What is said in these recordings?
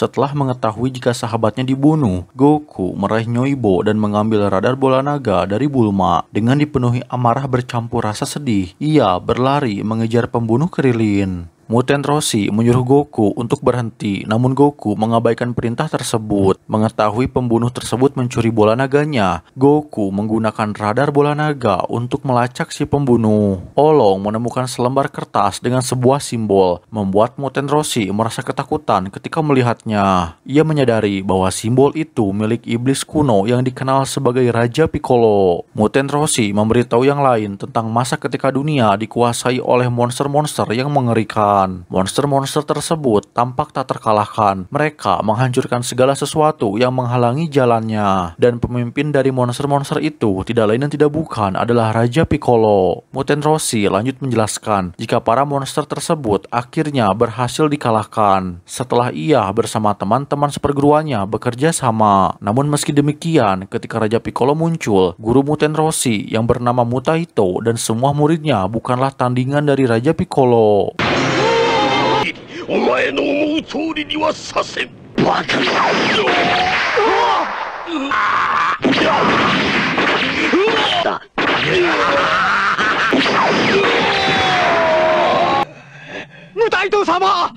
Setelah mengetahui jika sahabatnya dibunuh, Goku meraih Nyoibo dan mengambil radar bola naga dari Bulma. Dengan dipenuhi amarah bercampur rasa sedih, ia berlari mengejar pembunuh Krillin. Muten Roshi menyuruh Goku untuk berhenti, namun Goku mengabaikan perintah tersebut. Mengetahui pembunuh tersebut mencuri bola naganya, Goku menggunakan radar bola naga untuk melacak si pembunuh. Olong menemukan selembar kertas dengan sebuah simbol, membuat Muten Roshi merasa ketakutan ketika melihatnya. Ia menyadari bahwa simbol itu milik iblis kuno yang dikenal sebagai Raja Piccolo. Muten Roshi memberitahu yang lain tentang masa ketika dunia dikuasai oleh monster-monster yang mengerikan. Monster-monster tersebut tampak tak terkalahkan. Mereka menghancurkan segala sesuatu yang menghalangi jalannya. Dan pemimpin dari monster-monster itu tidak lain dan tidak bukan adalah Raja Piccolo. Muten Roshi lanjut menjelaskan jika para monster tersebut akhirnya berhasil dikalahkan setelah ia bersama teman-teman seperguruannya bekerja sama. Namun meski demikian, ketika Raja Piccolo muncul, guru Muten Roshi yang bernama Mutaito dan semua muridnya bukanlah tandingan dari Raja Piccolo. お前の思う通りにはさせん。バカだ。Mutaito sama!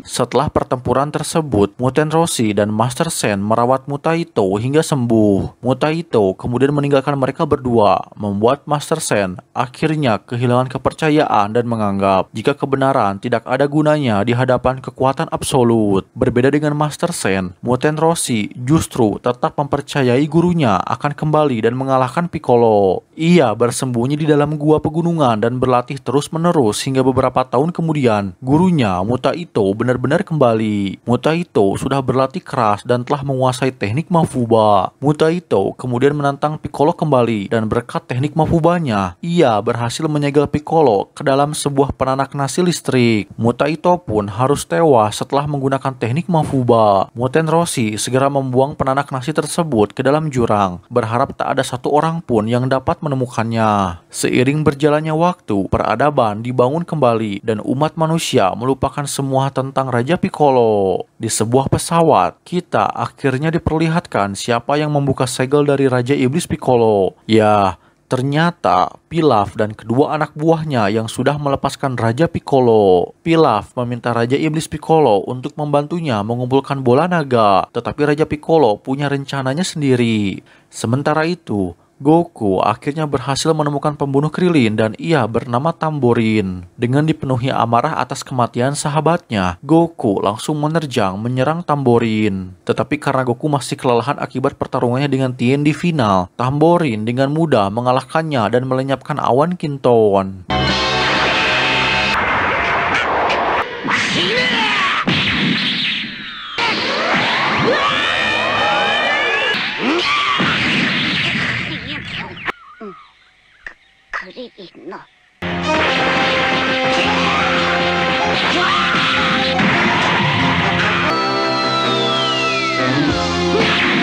Setelah pertempuran tersebut, Muten Roshi dan Master Sen merawat Mutaito hingga sembuh. Mutaito kemudian meninggalkan mereka berdua, membuat Master Sen akhirnya kehilangan kepercayaan dan menganggap jika kebenaran tidak ada gunanya di hadapan kekuatan absolut. Berbeda dengan Master Sen, Muten Roshi justru tetap mempercayai gurunya akan kembali dan mengalahkan Piccolo. Ia bersembunyi di dalam gua pegunungan dan berlatih terus-menerus hingga beberapa tahun kemudian, gurunya Mutaito benar-benar kembali. Mutaito sudah berlatih keras dan telah menguasai teknik Mafuba. Mutaito kemudian menantang Piccolo kembali dan berkat teknik Mafubanya, ia berhasil menyegel Piccolo ke dalam sebuah penanak nasi listrik. Mutaito pun harus tewas setelah menggunakan teknik Mafuba. Muten Roshi segera membuang penanak nasi tersebut ke dalam jurang, berharap tak ada satu orang pun yang dapat menemukannya. Seiring berjalannya waktu, peradaban dibangun kembali dan umat manusia melupakan semua tentang Raja Piccolo. Di sebuah pesawat, kita akhirnya diperlihatkan siapa yang membuka segel dari Raja Iblis Piccolo. Ya, ternyata Pilaf dan kedua anak buahnya yang sudah melepaskan Raja Piccolo. Pilaf meminta Raja Iblis Piccolo untuk membantunya mengumpulkan bola naga, tetapi Raja Piccolo punya rencananya sendiri. Sementara itu, Goku akhirnya berhasil menemukan pembunuh Krillin dan ia bernama Tamborin. Dengan dipenuhi amarah atas kematian sahabatnya, Goku langsung menyerang Tamborin. Tetapi karena Goku masih kelelahan akibat pertarungannya dengan Tien di final, Tamborin dengan mudah mengalahkannya dan melenyapkan awan Kinton.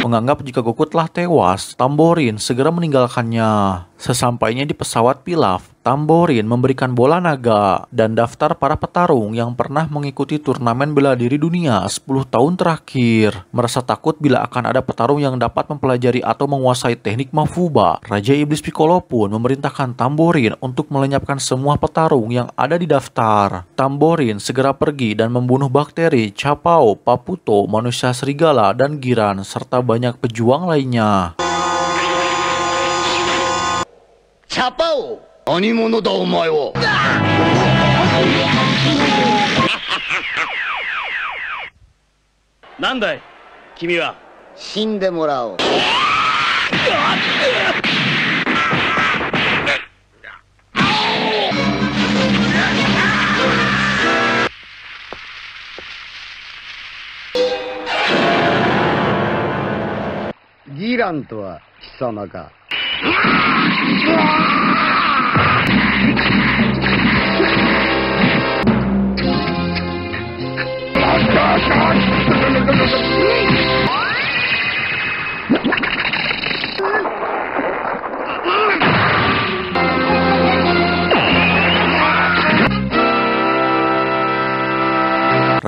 Menganggap jika Goku telah tewas, Tamborin segera meninggalkannya. Sesampainya di pesawat Pilaf, Tamborin memberikan bola naga dan daftar para petarung yang pernah mengikuti turnamen bela diri dunia 10 tahun terakhir. Merasa takut bila akan ada petarung yang dapat mempelajari atau menguasai teknik Mafuba, Raja Iblis Piccolo pun memerintahkan Tamborin untuk melenyapkan semua petarung yang ada di daftar. Tamborin segera pergi dan membunuh bakteri, Capao, Paputo, manusia serigala, dan Giran, serta banyak pejuang lainnya. Capao! 何者だお前は。なんだい君は。死んでもらおう。ギランとは貴様か。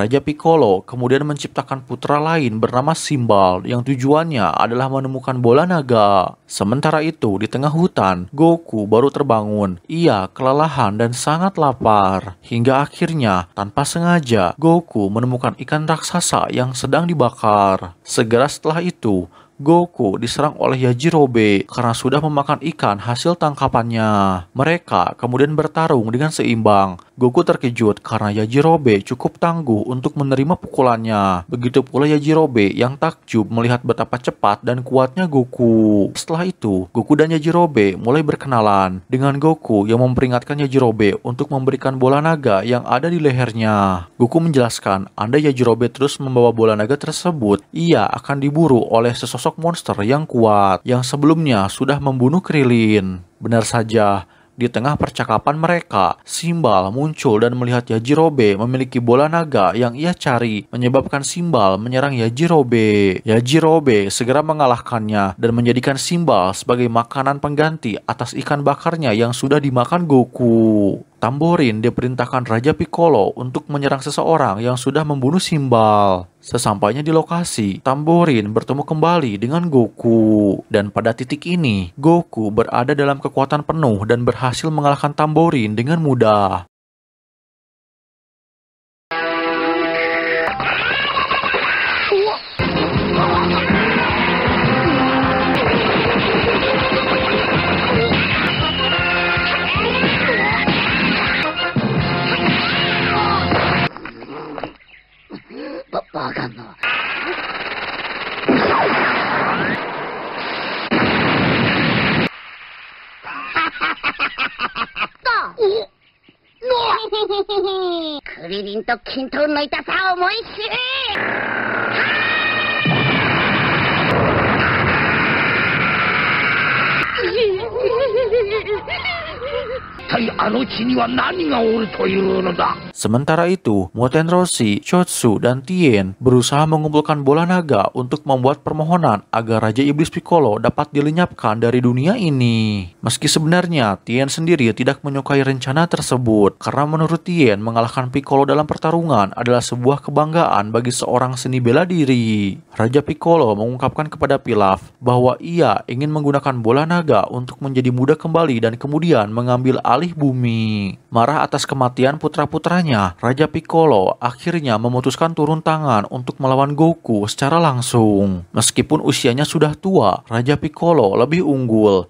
Raja Piccolo kemudian menciptakan putra lain bernama Simbal yang tujuannya adalah menemukan bola naga. Sementara itu, di tengah hutan, Goku baru terbangun. Ia kelelahan dan sangat lapar. Hingga akhirnya, tanpa sengaja, Goku menemukan ikan raksasa yang sedang dibakar. Segera setelah itu, Goku diserang oleh Yajirobe karena sudah memakan ikan hasil tangkapannya. Mereka kemudian bertarung dengan seimbang. Goku terkejut karena Yajirobe cukup tangguh untuk menerima pukulannya. Begitu pula Yajirobe yang takjub melihat betapa cepat dan kuatnya Goku. Setelah itu, Goku dan Yajirobe mulai berkenalan, dengan Goku yang memperingatkan Yajirobe untuk memberikan bola naga yang ada di lehernya. Goku menjelaskan, andai Yajirobe terus membawa bola naga tersebut, ia akan diburu oleh sesosok monster yang kuat yang sebelumnya sudah membunuh Krillin. Benar saja, di tengah percakapan mereka, Simbal muncul dan melihat Yajirobe memiliki bola naga yang ia cari, menyebabkan Simbal menyerang Yajirobe. Yajirobe segera mengalahkannya dan menjadikan Simbal sebagai makanan pengganti atas ikan bakarnya yang sudah dimakan Goku. Tamborin diperintahkan Raja Piccolo untuk menyerang seseorang yang sudah membunuh Simbal. Sesampainya di lokasi, Tamborin bertemu kembali dengan Goku. Dan pada titik ini, Goku berada dalam kekuatan penuh dan berhasil mengalahkan Tamborin dengan mudah. Krillin と均等の痛さを思い知れ。Sementara itu, Muten Roshi, Chotsu, dan Tien berusaha mengumpulkan bola naga untuk membuat permohonan agar Raja Iblis Piccolo dapat dilenyapkan dari dunia ini. Meski sebenarnya Tien sendiri tidak menyukai rencana tersebut, karena menurut Tien mengalahkan Piccolo dalam pertarungan adalah sebuah kebanggaan bagi seorang seni bela diri. Raja Piccolo mengungkapkan kepada Pilaf bahwa ia ingin menggunakan bola naga untuk menjadi muda kembali dan kemudian mengambil alih bumi. Marah atas kematian putra-putranya, Raja Piccolo akhirnya memutuskan turun tangan untuk melawan Goku secara langsung. Meskipun usianya sudah tua, Raja Piccolo lebih unggul.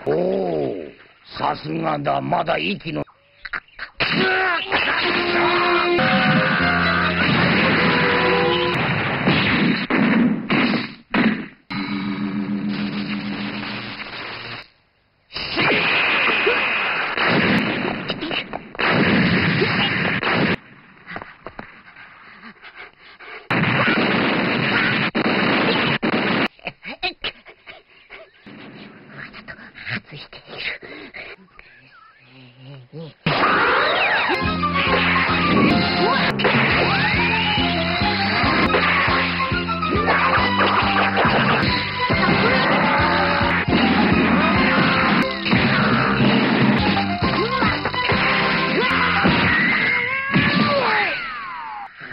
Oh, さすがだ、まだ息の。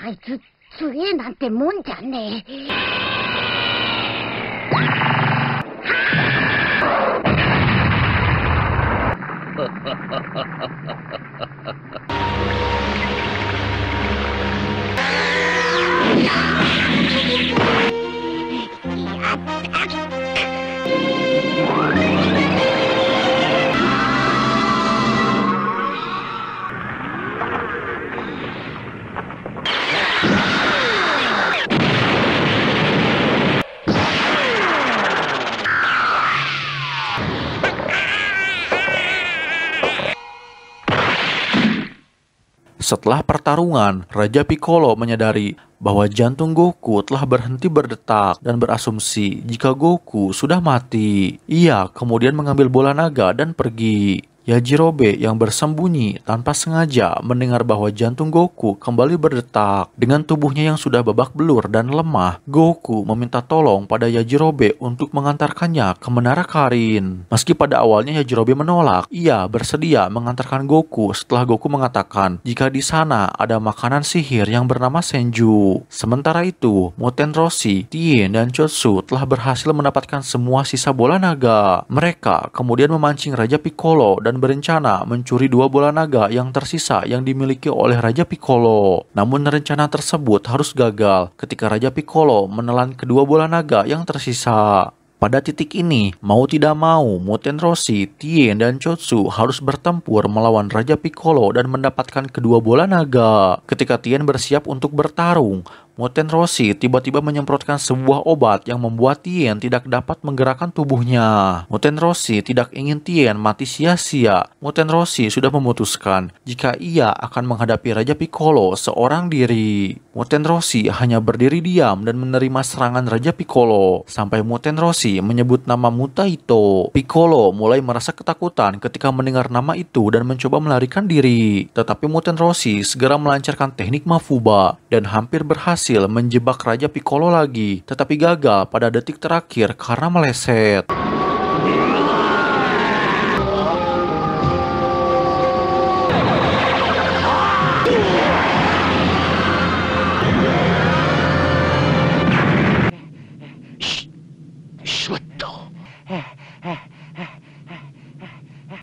あいつ強えなんてもんじゃねえ。Setelah pertarungan, Raja Piccolo menyadari bahwa jantung Goku telah berhenti berdetak dan berasumsi jika Goku sudah mati. Ia kemudian mengambil bola naga dan pergi. Yajirobe yang bersembunyi tanpa sengaja mendengar bahwa jantung Goku kembali berdetak. Dengan tubuhnya yang sudah babak belur dan lemah, Goku meminta tolong pada Yajirobe untuk mengantarkannya ke Menara Karin. Meski pada awalnya Yajirobe menolak, ia bersedia mengantarkan Goku setelah Goku mengatakan jika di sana ada makanan sihir yang bernama Senju. Sementara itu, Muten Roshi, Tien, dan Chotsu telah berhasil mendapatkan semua sisa bola naga. Mereka kemudian memancing Raja Piccolo dan berencana mencuri 2 bola naga yang tersisa yang dimiliki oleh Raja Piccolo. Namun rencana tersebut harus gagal ketika Raja Piccolo menelan kedua bola naga yang tersisa. Pada titik ini, mau tidak mau, Muten Roshi, Tien, dan Chotsu harus bertempur melawan Raja Piccolo dan mendapatkan kedua bola naga. Ketika Tien bersiap untuk bertarung, Muten Roshi tiba-tiba menyemprotkan sebuah obat yang membuat Tien tidak dapat menggerakkan tubuhnya. Muten Roshi tidak ingin Tien mati sia-sia. Muten Roshi sudah memutuskan jika ia akan menghadapi Raja Piccolo seorang diri. Muten Roshi hanya berdiri diam dan menerima serangan Raja Piccolo sampai Muten Roshi menyebut nama Mutaito. Piccolo mulai merasa ketakutan ketika mendengar nama itu dan mencoba melarikan diri. Tetapi Muten Roshi segera melancarkan teknik Mafuba dan hampir berhasil menjebak Raja Piccolo lagi, tetapi gagal pada detik terakhir karena meleset.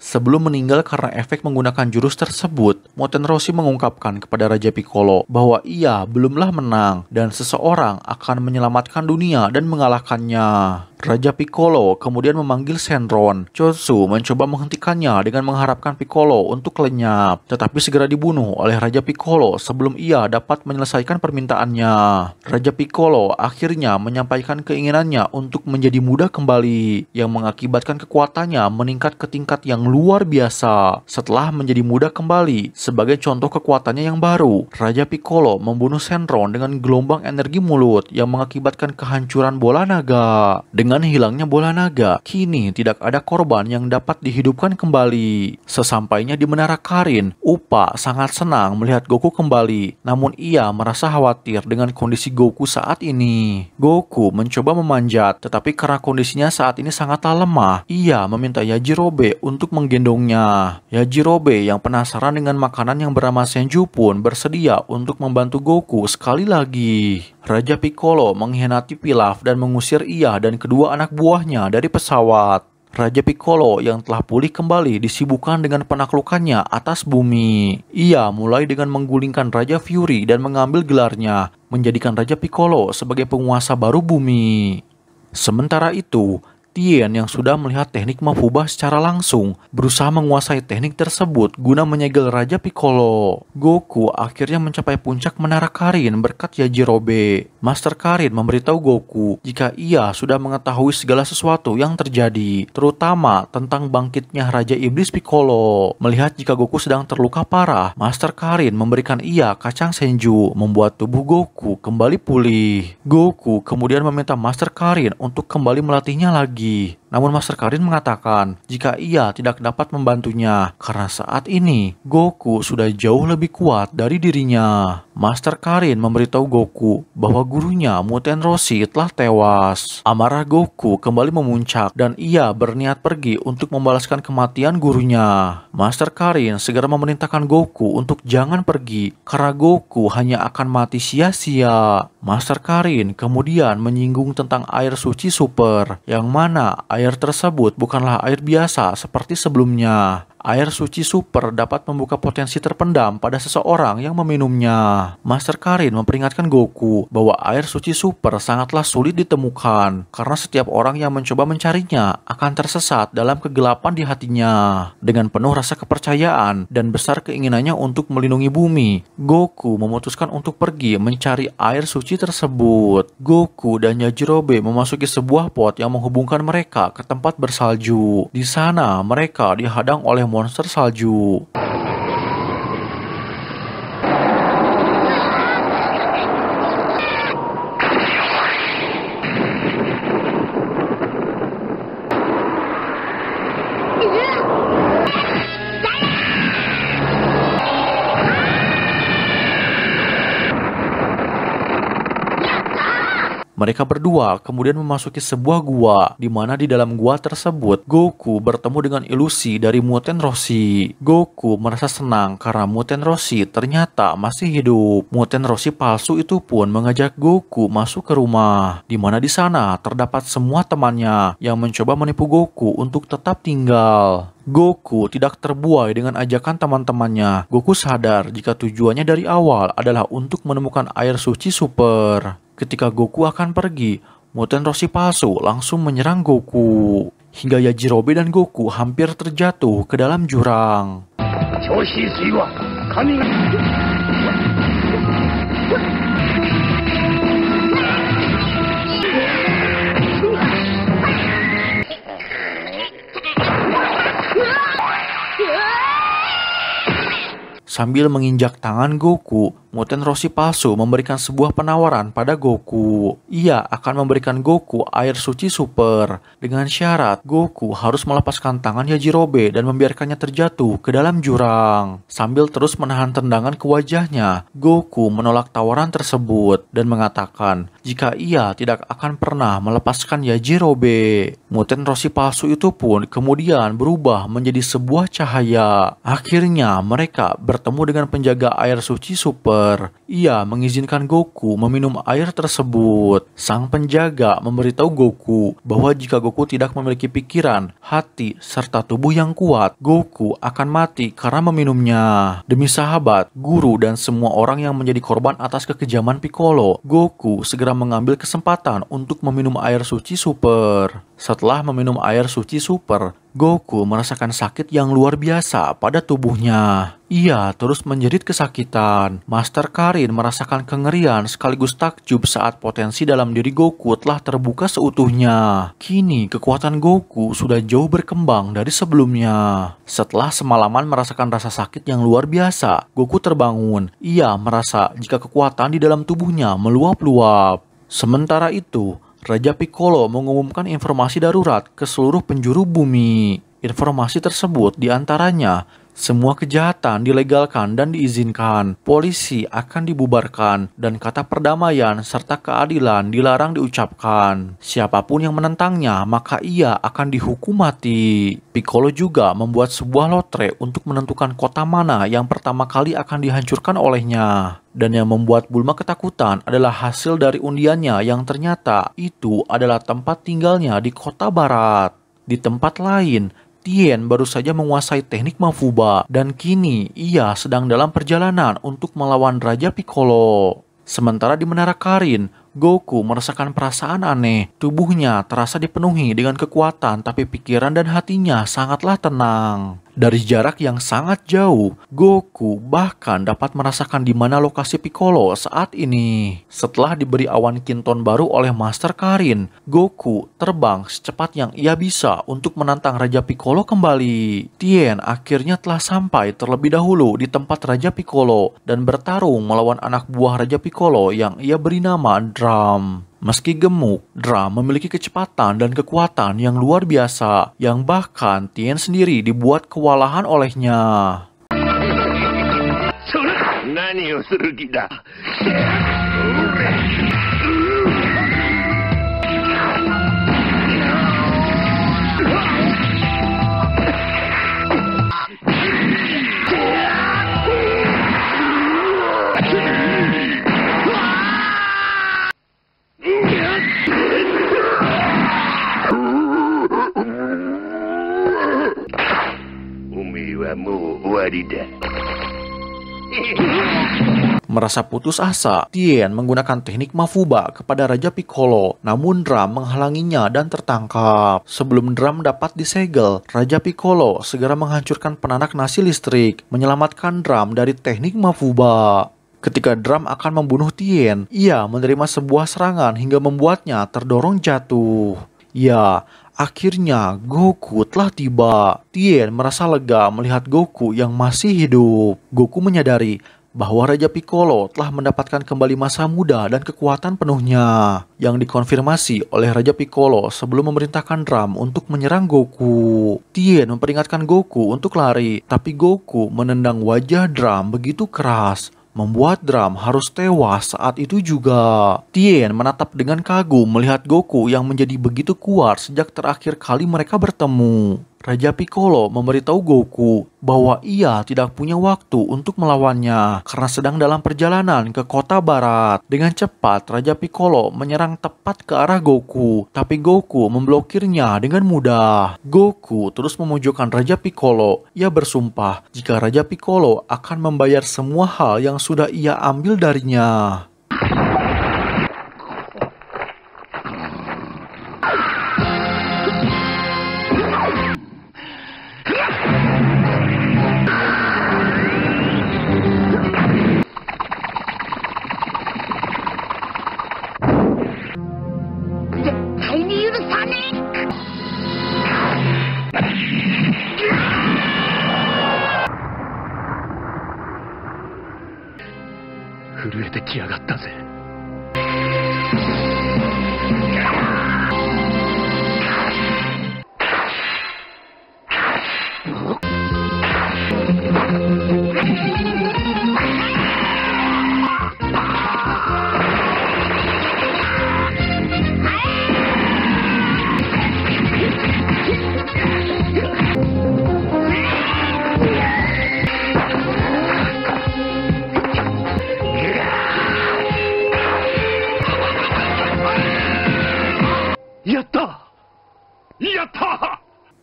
Sebelum meninggal karena efek menggunakan jurus tersebut, Muten Roshi mengungkapkan kepada Raja Piccolo bahwa ia belumlah menang dan seseorang akan menyelamatkan dunia dan mengalahkannya. Raja Piccolo kemudian memanggil Shenron. Chotsu mencoba menghentikannya dengan mengharapkan Piccolo untuk lenyap, tetapi segera dibunuh oleh Raja Piccolo sebelum ia dapat menyelesaikan permintaannya. Raja Piccolo akhirnya menyampaikan keinginannya untuk menjadi muda kembali, yang mengakibatkan kekuatannya meningkat ke tingkat yang luar biasa. Setelah menjadi muda kembali, sebagai contoh kekuatannya yang baru, Raja Piccolo membunuh Shenron dengan gelombang energi mulut yang mengakibatkan kehancuran bola naga. Dengan hilangnya bola naga, kini tidak ada korban yang dapat dihidupkan kembali. Sesampainya di Menara Karin, Uppa sangat senang melihat Goku kembali. Namun ia merasa khawatir dengan kondisi Goku saat ini. Goku mencoba memanjat, tetapi karena kondisinya saat ini sangatlah lemah, ia meminta Yajirobe untuk menggendongnya. Yajirobe yang penasaran dengan makanan yang bernama Senju pun bersedia untuk membantu Goku sekali lagi. Raja Piccolo mengkhianati Pilaf dan mengusir ia dan kedua anak buahnya dari pesawat. Raja Piccolo yang telah pulih kembali disibukkan dengan penaklukannya atas bumi. Ia mulai dengan menggulingkan Raja Fury dan mengambil gelarnya, menjadikan Raja Piccolo sebagai penguasa baru bumi. Sementara itu, Tien yang sudah melihat teknik Mafuba secara langsung berusaha menguasai teknik tersebut guna menyegel Raja Piccolo. Goku akhirnya mencapai puncak Menara Karin berkat Yajirobe. Master Karin memberitahu Goku jika ia sudah mengetahui segala sesuatu yang terjadi, terutama tentang bangkitnya Raja Iblis Piccolo. Melihat jika Goku sedang terluka parah, Master Karin memberikan ia kacang Senju, membuat tubuh Goku kembali pulih. Goku kemudian meminta Master Karin untuk kembali melatihnya lagi. Namun Master Karin mengatakan jika ia tidak dapat membantunya karena saat ini Goku sudah jauh lebih kuat dari dirinya. Master Karin memberitahu Goku bahwa gurunya Muten Roshi telah tewas. Amarah Goku kembali memuncak dan ia berniat pergi untuk membalaskan kematian gurunya. Master Karin segera memerintahkan Goku untuk jangan pergi karena Goku hanya akan mati sia-sia. Master Karin kemudian menyinggung tentang air suci super, yang mana air tersebut bukanlah air biasa seperti sebelumnya. Air suci super dapat membuka potensi terpendam pada seseorang yang meminumnya. Master Karin memperingatkan Goku bahwa air suci super sangatlah sulit ditemukan karena setiap orang yang mencoba mencarinya akan tersesat dalam kegelapan di hatinya. Dengan penuh rasa kepercayaan dan besar keinginannya untuk melindungi bumi, Goku memutuskan untuk pergi mencari air suci tersebut. Goku dan Yajirobe memasuki sebuah pot yang menghubungkan mereka ke tempat bersalju. Di sana mereka dihadang oleh monster salju. Mereka berdua kemudian memasuki sebuah gua, di mana di dalam gua tersebut Goku bertemu dengan ilusi dari Muten Roshi. Goku merasa senang karena Muten Roshi ternyata masih hidup. Muten Roshi palsu itu pun mengajak Goku masuk ke rumah, di mana di sana terdapat semua temannya yang mencoba menipu Goku untuk tetap tinggal. Goku tidak terbuai dengan ajakan teman-temannya. Goku sadar jika tujuannya dari awal adalah untuk menemukan air suci super. Ketika Goku akan pergi, Muten Roshi palsu langsung menyerang Goku. Hingga Yajirobe dan Goku hampir terjatuh ke dalam jurang. Sambil menginjak tangan Goku, Muten Roshi palsu memberikan sebuah penawaran pada Goku. Ia akan memberikan Goku air suci super. Dengan syarat, Goku harus melepaskan tangan Yajirobe dan membiarkannya terjatuh ke dalam jurang. Sambil terus menahan tendangan ke wajahnya, Goku menolak tawaran tersebut dan mengatakan jika ia tidak akan pernah melepaskan Yajirobe. Muten Roshi palsu itu pun kemudian berubah menjadi sebuah cahaya. Akhirnya mereka bertemu dengan penjaga air suci super. Ia mengizinkan Goku meminum air tersebut. Sang penjaga memberitahu Goku bahwa jika Goku tidak memiliki pikiran, hati, serta tubuh yang kuat, Goku akan mati karena meminumnya. Demi sahabat, guru, dan semua orang yang menjadi korban atas kekejaman Piccolo, Goku segera mengambil kesempatan untuk meminum air suci super. Setelah meminum air suci super, Goku merasakan sakit yang luar biasa pada tubuhnya. Ia terus menjerit kesakitan. Master Karin merasakan kengerian sekaligus takjub saat potensi dalam diri Goku telah terbuka seutuhnya. Kini kekuatan Goku sudah jauh berkembang dari sebelumnya. Setelah semalaman merasakan rasa sakit yang luar biasa, Goku terbangun. Ia merasa jika kekuatan di dalam tubuhnya meluap-luap. Sementara itu, Raja Piccolo mengumumkan informasi darurat ke seluruh penjuru bumi. Informasi tersebut diantaranya, semua kejahatan dilegalkan dan diizinkan, polisi akan dibubarkan, dan kata perdamaian serta keadilan dilarang diucapkan. Siapapun yang menentangnya, maka ia akan dihukum mati. Piccolo juga membuat sebuah lotre untuk menentukan kota mana yang pertama kali akan dihancurkan olehnya. Dan yang membuat Bulma ketakutan adalah hasil dari undiannya yang ternyata itu adalah tempat tinggalnya di kota barat. Di tempat lain, Tien baru saja menguasai teknik Mafuba dan kini ia sedang dalam perjalanan untuk melawan Raja Piccolo. Sementara di Menara Karin, Goku merasakan perasaan aneh. Tubuhnya terasa dipenuhi dengan kekuatan tapi pikiran dan hatinya sangatlah tenang. Dari jarak yang sangat jauh, Goku bahkan dapat merasakan di mana lokasi Piccolo saat ini. Setelah diberi awan Kinton baru oleh Master Karin, Goku terbang secepat yang ia bisa untuk menantang Raja Piccolo kembali. Tien akhirnya telah sampai terlebih dahulu di tempat Raja Piccolo dan bertarung melawan anak buah Raja Piccolo yang ia beri nama Drum. Meski gemuk, Drum memiliki kecepatan dan kekuatan yang luar biasa, yang bahkan Tien sendiri dibuat kewalahan olehnya. Merasa putus asa, Tien menggunakan teknik Mafuba kepada Raja Piccolo, namun Drum menghalanginya dan tertangkap. Sebelum Drum dapat disegel, Raja Piccolo segera menghancurkan penanak nasi listrik, menyelamatkan Drum dari teknik Mafuba. Ketika Drum akan membunuh Tien, ia menerima sebuah serangan hingga membuatnya terdorong jatuh. Ya, akhirnya Goku telah tiba. Tien merasa lega melihat Goku yang masih hidup. Goku menyadari bahwa Raja Piccolo telah mendapatkan kembali masa muda dan kekuatan penuhnya, yang dikonfirmasi oleh Raja Piccolo sebelum memerintahkan Drum untuk menyerang Goku. Tien memperingatkan Goku untuk lari, tapi Goku menendang wajah Drum begitu keras. membuat Drum harus tewas saat itu juga. Tien menatap dengan kagum melihat Goku yang menjadi begitu kuat sejak terakhir kali mereka bertemu. Raja Piccolo memberitahu Goku bahwa ia tidak punya waktu untuk melawannya karena sedang dalam perjalanan ke kota barat. Dengan cepat, Raja Piccolo menyerang tepat ke arah Goku, tapi Goku memblokirnya dengan mudah. Goku terus memojokkan Raja Piccolo. Ia bersumpah jika Raja Piccolo akan membayar semua hal yang sudah ia ambil darinya.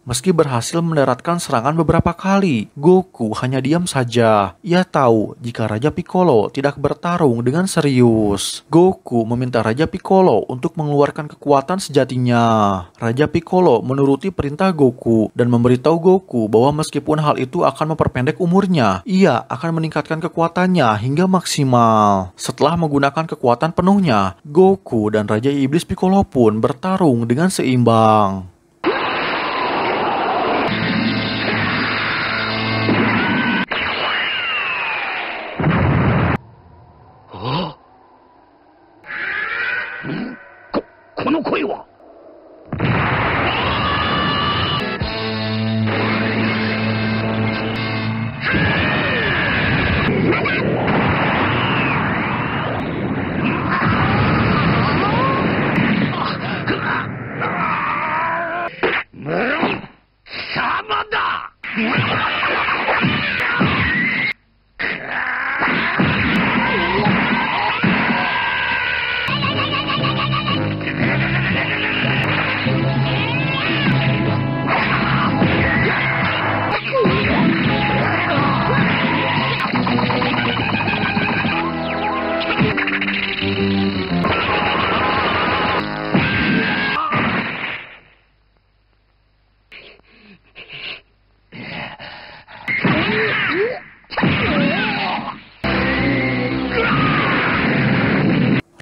Meski berhasil mendaratkan serangan beberapa kali, Goku hanya diam saja. Ia tahu jika Raja Piccolo tidak bertarung dengan serius. Goku meminta Raja Piccolo untuk mengeluarkan kekuatan sejatinya. Raja Piccolo menuruti perintah Goku dan memberitahu Goku bahwa meskipun hal itu akan memperpendek umurnya, ia akan meningkatkan kekuatannya hingga maksimal. Setelah menggunakan kekuatan penuhnya, Goku dan Raja Iblis Piccolo pun bertarung dengan seimbang.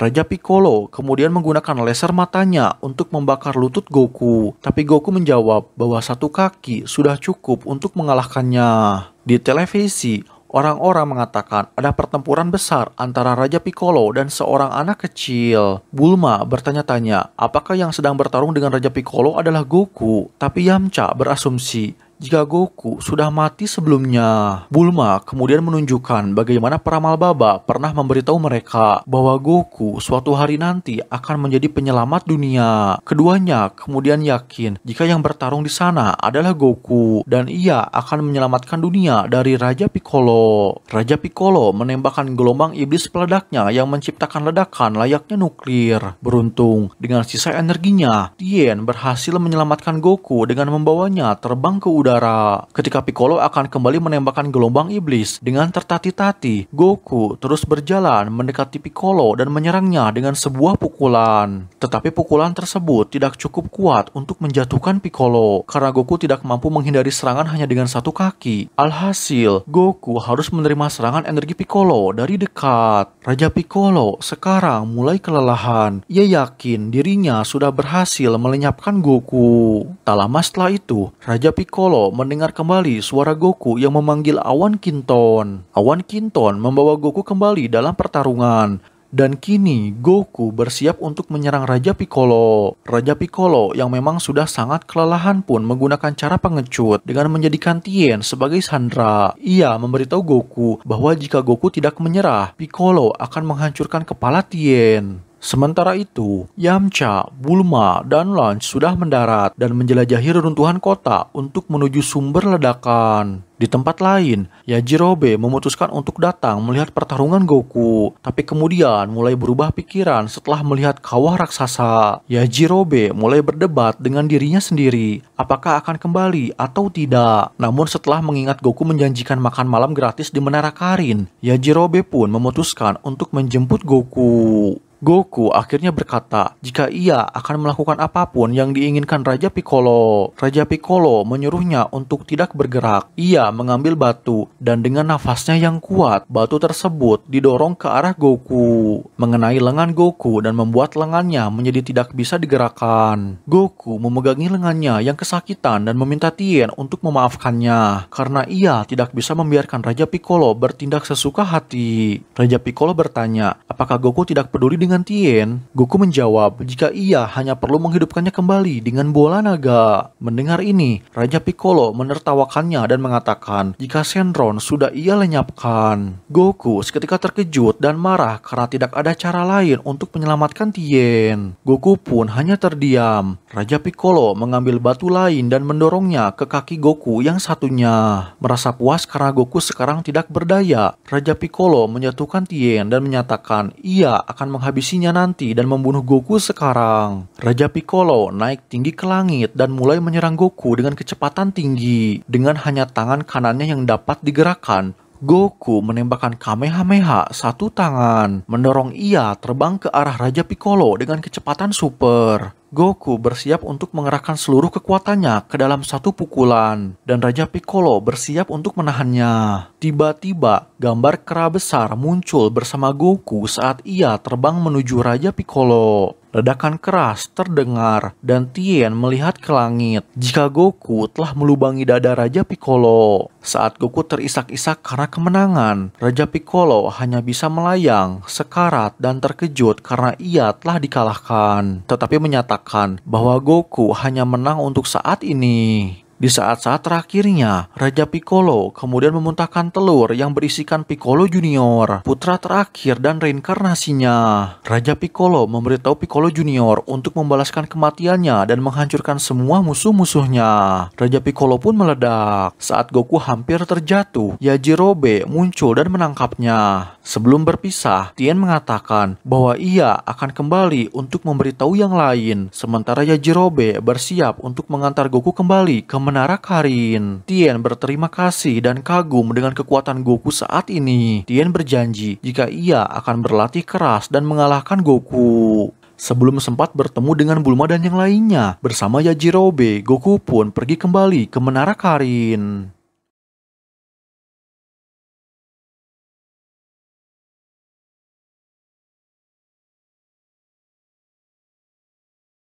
Raja Piccolo kemudian menggunakan laser matanya untuk membakar lutut Goku. Tapi Goku menjawab bahwa satu kaki sudah cukup untuk mengalahkannya. Di televisi, orang-orang mengatakan ada pertempuran besar antara Raja Piccolo dan seorang anak kecil. Bulma bertanya-tanya apakah yang sedang bertarung dengan Raja Piccolo adalah Goku. Tapi Yamcha berasumsi jika Goku sudah mati sebelumnya. Bulma kemudian menunjukkan bagaimana peramal Baba pernah memberitahu mereka bahwa Goku suatu hari nanti akan menjadi penyelamat dunia. Keduanya kemudian yakin jika yang bertarung di sana adalah Goku dan ia akan menyelamatkan dunia dari Raja Piccolo. Raja Piccolo menembakkan gelombang iblis peledaknya yang menciptakan ledakan layaknya nuklir. Beruntung, dengan sisa energinya, Tien berhasil menyelamatkan Goku dengan membawanya terbang ke udara. Ketika Piccolo akan kembali menembakkan gelombang iblis dengan tertati-tati, Goku terus berjalan mendekati Piccolo dan menyerangnya dengan sebuah pukulan. Tetapi pukulan tersebut tidak cukup kuat untuk menjatuhkan Piccolo karena Goku tidak mampu menghindari serangan hanya dengan satu kaki. Alhasil, Goku harus menerima serangan energi Piccolo dari dekat. Raja Piccolo sekarang mulai kelelahan. Ia yakin dirinya sudah berhasil melenyapkan Goku. Tak lama setelah itu, Raja Piccolo mendengar kembali suara Goku yang memanggil Awan Kinton. Awan Kinton membawa Goku kembali dalam pertarungan. Dan kini Goku bersiap untuk menyerang Raja Piccolo. Raja Piccolo yang memang sudah sangat kelelahan pun menggunakan cara pengecut dengan menjadikan Tien sebagai sandera. Ia memberitahu Goku bahwa jika Goku tidak menyerah, Piccolo akan menghancurkan kepala Tien. Sementara itu, Yamcha, Bulma, dan Lunch sudah mendarat dan menjelajahi reruntuhan kota untuk menuju sumber ledakan. Di tempat lain, Yajirobe memutuskan untuk datang melihat pertarungan Goku, tapi kemudian mulai berubah pikiran setelah melihat kawah raksasa. Yajirobe mulai berdebat dengan dirinya sendiri, apakah akan kembali atau tidak. Namun setelah mengingat Goku menjanjikan makan malam gratis di Menara Karin, Yajirobe pun memutuskan untuk menjemput Goku. Goku akhirnya berkata jika ia akan melakukan apapun yang diinginkan Raja Piccolo. Raja Piccolo menyuruhnya untuk tidak bergerak. Ia mengambil batu dan dengan nafasnya yang kuat, batu tersebut didorong ke arah Goku, mengenai lengan Goku dan membuat lengannya menjadi tidak bisa digerakkan. Goku memegangi lengannya yang kesakitan dan meminta Tien untuk memaafkannya karena ia tidak bisa membiarkan Raja Piccolo bertindak sesuka hati. Raja Piccolo bertanya, apakah Goku tidak peduli dengan Tien? Goku menjawab jika ia hanya perlu menghidupkannya kembali dengan bola naga. Mendengar ini, Raja Piccolo menertawakannya dan mengatakan jika Shenron sudah ia lenyapkan. Goku seketika terkejut dan marah karena tidak ada cara lain untuk menyelamatkan Tien. Goku pun hanya terdiam. Raja Piccolo mengambil batu lain dan mendorongnya ke kaki Goku yang satunya. Merasa puas karena Goku sekarang tidak berdaya, Raja Piccolo menjatuhkan Tien dan menyatakan ia akan menghabisinya nanti dan membunuh Goku sekarang. Raja Piccolo naik tinggi ke langit dan mulai menyerang Goku dengan kecepatan tinggi. Dengan hanya tangan kanannya yang dapat digerakkan, Goku menembakkan Kamehameha satu tangan, mendorong ia terbang ke arah Raja Piccolo dengan kecepatan super. Goku bersiap untuk mengerahkan seluruh kekuatannya ke dalam satu pukulan, dan Raja Piccolo bersiap untuk menahannya. Tiba-tiba, gambar kera besar muncul bersama Goku saat ia terbang menuju Raja Piccolo. Ledakan keras terdengar dan Tien melihat ke langit jika Goku telah melubangi dada Raja Piccolo. Saat Goku terisak-isak karena kemenangan, Raja Piccolo hanya bisa melayang, sekarat dan terkejut karena ia telah dikalahkan. Tetapi menyatakan bahwa Goku hanya menang untuk saat ini. Di saat-saat terakhirnya, Raja Piccolo kemudian memuntahkan telur yang berisikan Piccolo Junior, putra terakhir dan reinkarnasinya. Raja Piccolo memberitahu Piccolo Junior untuk membalaskan kematiannya dan menghancurkan semua musuh-musuhnya. Raja Piccolo pun meledak. Saat Goku hampir terjatuh, Yajirobe muncul dan menangkapnya. Sebelum berpisah, Tien mengatakan bahwa ia akan kembali untuk memberitahu yang lain, sementara Yajirobe bersiap untuk mengantar Goku kembali ke Menara Karin. Tien berterima kasih dan kagum dengan kekuatan Goku saat ini. Tien berjanji jika ia akan berlatih keras dan mengalahkan Goku. Sebelum sempat bertemu dengan Bulma dan yang lainnya, bersama Yajirobe, Goku pun pergi kembali ke Menara Karin.